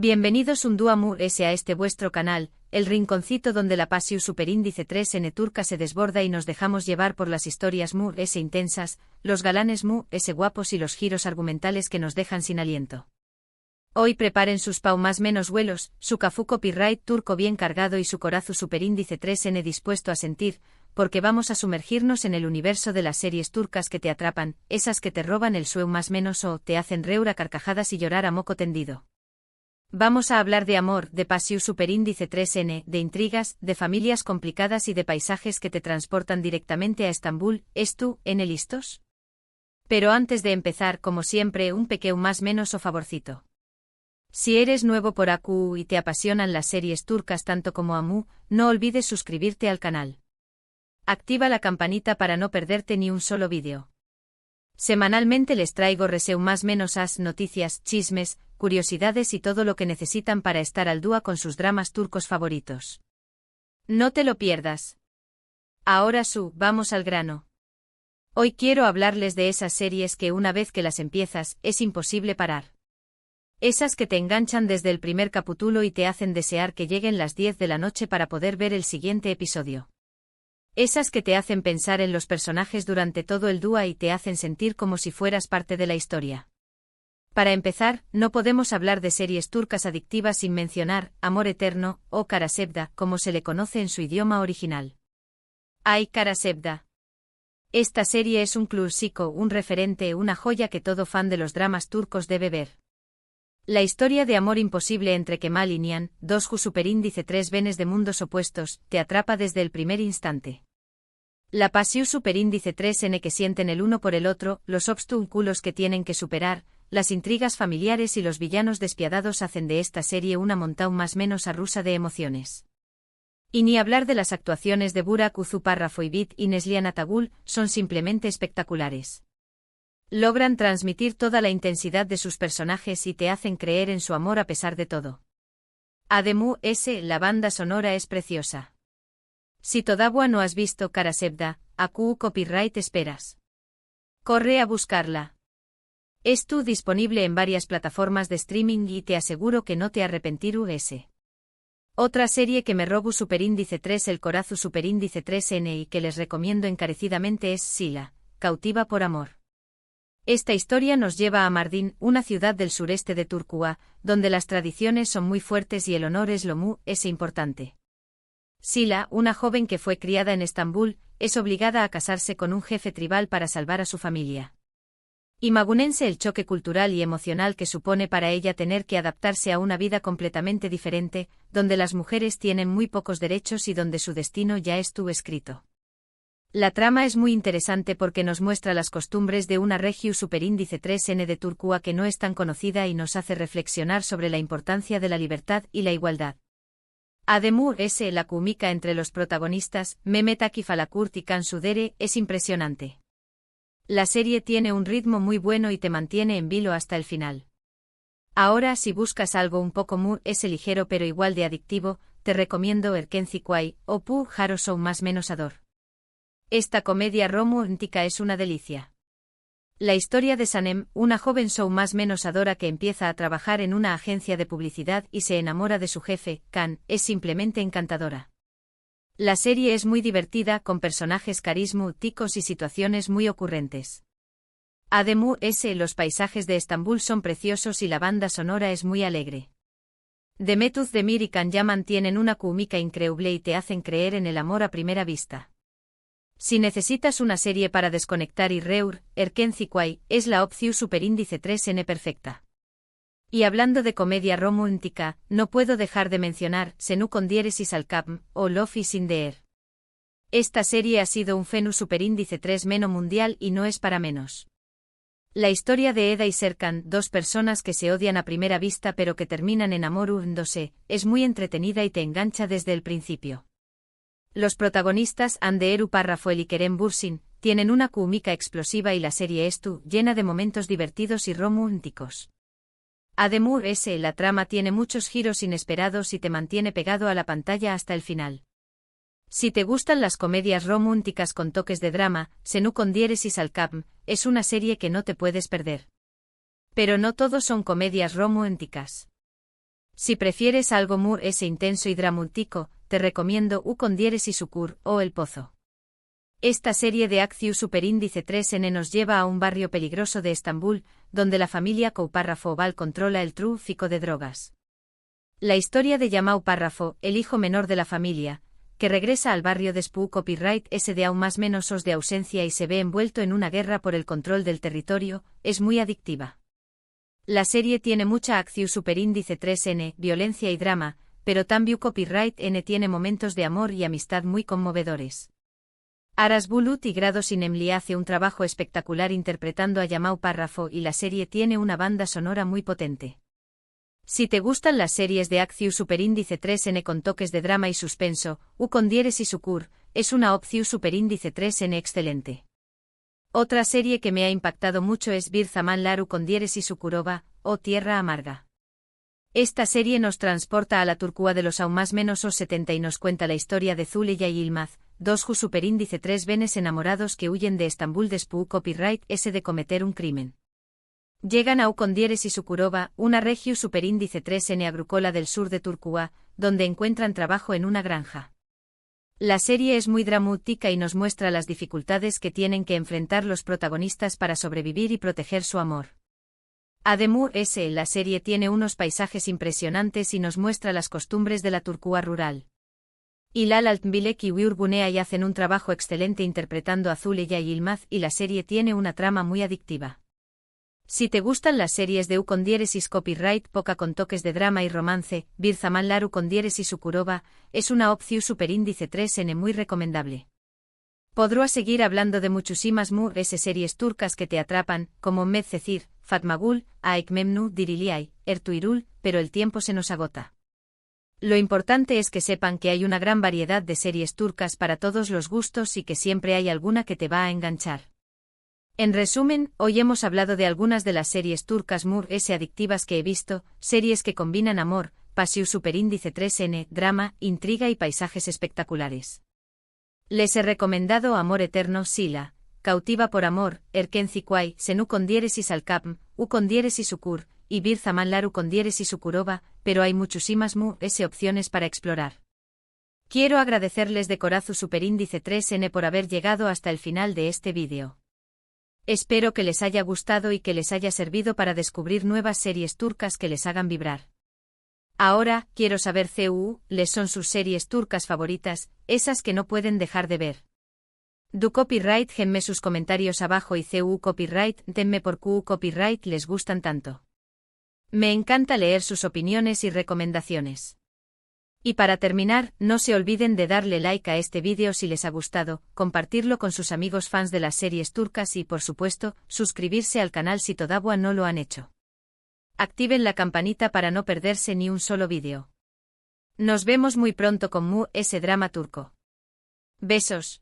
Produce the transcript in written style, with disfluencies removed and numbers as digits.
Bienvenidos un día más a este vuestro canal, el rinconcito donde la pasión superíndice 3N turca se desborda y nos dejamos llevar por las historias más intensas, los galanes más guapos y los giros argumentales que nos dejan sin aliento. Hoy preparen sus pau más menos vuelos, su cafú copyright turco bien cargado y su corazu superíndice 3N dispuesto a sentir, porque vamos a sumergirnos en el universo de las series turcas que te atrapan, esas que te roban el sueño más menos o te hacen reír a carcajadas y llorar a moco tendido. Vamos a hablar de amor, de pasión superíndice 3N, de intrigas, de familias complicadas y de paisajes que te transportan directamente a Estambul. ¿En listos? Pero antes de empezar, como siempre, un pequeño más menos o favorcito. Si eres nuevo por aquí y te apasionan las series turcas tanto como a mí, no olvides suscribirte al canal. Activa la campanita para no perderte ni un solo vídeo. Semanalmente les traigo más menos noticias, chismes, curiosidades y todo lo que necesitan para estar al día con sus dramas turcos favoritos. No te lo pierdas. Ahora vamos al grano. Hoy quiero hablarles de esas series que una vez que las empiezas, es imposible parar. Esas que te enganchan desde el primer capítulo y te hacen desear que lleguen las 10 de la noche para poder ver el siguiente episodio. Esas que te hacen pensar en los personajes durante todo el día y te hacen sentir como si fueras parte de la historia. Para empezar, no podemos hablar de series turcas adictivas sin mencionar Amor Eterno, o Karasevda, como se le conoce en su idioma original. ¡Ay, Karasevda! Esta serie es un clásico, un referente, una joya que todo fan de los dramas turcos debe ver. La historia de amor imposible entre Kemal y Nihan, dos superíndice 3 venes de mundos opuestos, te atrapa desde el primer instante. La pasión superíndice 3N que sienten el uno por el otro, los obstáculos que tienen que superar, las intrigas familiares y los villanos despiadados hacen de esta serie una montaña más menos rusa de emociones. Y ni hablar de las actuaciones de Burak Uzuparrafoibit y Neslihan Atagul, son simplemente espectaculares. Logran transmitir toda la intensidad de sus personajes y te hacen creer en su amor a pesar de todo. Además, la banda sonora es preciosa. Si todavía no has visto Karasevda, ¿a copyright esperas? Corre a buscarla. Disponible en varias plataformas de streaming y te aseguro que no te arrepentirás. Otra serie que me robo superíndice 3 el corazu superíndice 3N y que les recomiendo encarecidamente es Sila, cautiva por amor. Esta historia nos lleva a Mardin, una ciudad del sureste de Turquía, donde las tradiciones son muy fuertes y el honor es lo más importante. Sila, una joven que fue criada en Estambul, es obligada a casarse con un jefe tribal para salvar a su familia. Imagínense el choque cultural y emocional que supone para ella tener que adaptarse a una vida completamente diferente, donde las mujeres tienen muy pocos derechos y donde su destino ya estuvo escrito. La trama es muy interesante porque nos muestra las costumbres de una región superíndice 3N de Turquía que no es tan conocida y nos hace reflexionar sobre la importancia de la libertad y la igualdad. Además, la química entre los protagonistas, Mehmet Akif Alakurt y Can Sudere, es impresionante. La serie tiene un ritmo muy bueno y te mantiene en vilo hasta el final. Ahora, si buscas algo un poco más ligero pero igual de adictivo, te recomiendo Erkenci Kuay, o Pu Harosou más menos ador. Esta comedia romántica es una delicia. La historia de Sanem, una joven más menos adora que empieza a trabajar en una agencia de publicidad y se enamora de su jefe, Can, es simplemente encantadora. La serie es muy divertida con personajes carismáticos y situaciones muy ocurrentes. Además, los paisajes de Estambul son preciosos y la banda sonora es muy alegre. Demet Özdemir y Can Yaman tienen una química increíble y te hacen creer en el amor a primera vista. Si necesitas una serie para desconectar y reír, Erkenci Kuay es la opción superíndice 3N perfecta. Y hablando de comedia romántica, no puedo dejar de mencionar Senu con diéresis al capm, o Love is in the air. Esta serie ha sido un fenómeno superíndice 3 meno mundial y no es para menos. La historia de Eda y Serkan, dos personas que se odian a primera vista pero que terminan enamorándose, es muy entretenida y te engancha desde el principio. Los protagonistas Hande Parrafoel y Kerem Bürsin tienen una química explosiva y la serie llena de momentos divertidos y románticos. Además, la trama tiene muchos giros inesperados y te mantiene pegado a la pantalla hasta el final. Si te gustan las comedias románticas con toques de drama, Senu con diéresis al capm es una serie que no te puedes perder. Pero no todos son comedias románticas. Si prefieres algo more ese intenso y dramático, te recomiendo U con diéresis Sucur o El Pozo. Esta serie de Acciu superíndice 3N nos lleva a un barrio peligroso de Estambul, donde la familia Coupárrafo Oval controla el tráfico de drogas. La historia de Yamau Párrafo, el hijo menor de la familia, que regresa al barrio después copyright S de aún más menos os de ausencia y se ve envuelto en una guerra por el control del territorio, es muy adictiva. La serie tiene mucha acción superíndice 3N, violencia y drama, pero también copyright N tiene momentos de amor y amistad muy conmovedores. Aras Bulut y Grados Inemli hace un trabajo espectacular interpretando a Yamau Párrafo y la serie tiene una banda sonora muy potente. Si te gustan las series de acción superíndice 3N con toques de drama y suspenso, U con diéresis Sucur, es una opción superíndice 3N excelente. Otra serie que me ha impactado mucho es Bir Zaman Laru con diéresis Sukurova, o Tierra Amarga. Esta serie nos transporta a la Turquía de los aún más menos os 70 y nos cuenta la historia de Zuleya y Yilmaz, dos ju superíndice 3 venes enamorados que huyen de Estambul después copyright S de cometer un crimen. Llegan a U con diéresis Sukurova, una región superíndice 3N agrícola del sur de Turquía, donde encuentran trabajo en una granja. La serie es muy dramática y nos muestra las dificultades que tienen que enfrentar los protagonistas para sobrevivir y proteger su amor. Además, la serie tiene unos paisajes impresionantes y nos muestra las costumbres de la Turquía rural. Hilal Altınbilek y Uğur Güney hacen un trabajo excelente interpretando a Zuleya y Yilmaz y la serie tiene una trama muy adictiva. Si te gustan las series de U con diéresis copyright poca con toques de drama y romance, Bir Zaman Laru con diéresis Sukurova, es una opción superíndice 3N muy recomendable. Podrá seguir hablando de muchísimas series turcas que te atrapan, como Medcezir, Fatma Gul, Aik Memnu Diriliay, Ertuğrul, pero el tiempo se nos agota. Lo importante es que sepan que hay una gran variedad de series turcas para todos los gustos y que siempre hay alguna que te va a enganchar. En resumen, hoy hemos hablado de algunas de las series turcas adictivas que he visto, series que combinan amor, pasión superíndice 3N, drama, intriga y paisajes espectaculares. Les he recomendado Amor Eterno Sila, Cautiva por Amor, Erken Zikuay, Senu con diéresis Alkapm, U con diéresis Sukur, y Bir Zaman Laru con diéresis Sukurova, pero hay muchísimas opciones para explorar. Quiero agradecerles de corazón superíndice 3N por haber llegado hasta el final de este vídeo. Espero que les haya gustado y que les haya servido para descubrir nuevas series turcas que les hagan vibrar. Ahora, quiero saber les son sus series turcas favoritas, esas que no pueden dejar de ver. Du copyright denme sus comentarios abajo y copyright denme por copyright les gustan tanto. Me encanta leer sus opiniones y recomendaciones. Y para terminar, no se olviden de darle like a este vídeo si les ha gustado, compartirlo con sus amigos fans de las series turcas y, por supuesto, suscribirse al canal si todavía no lo han hecho. Activen la campanita para no perderse ni un solo vídeo. Nos vemos muy pronto con ese drama turco. Besos.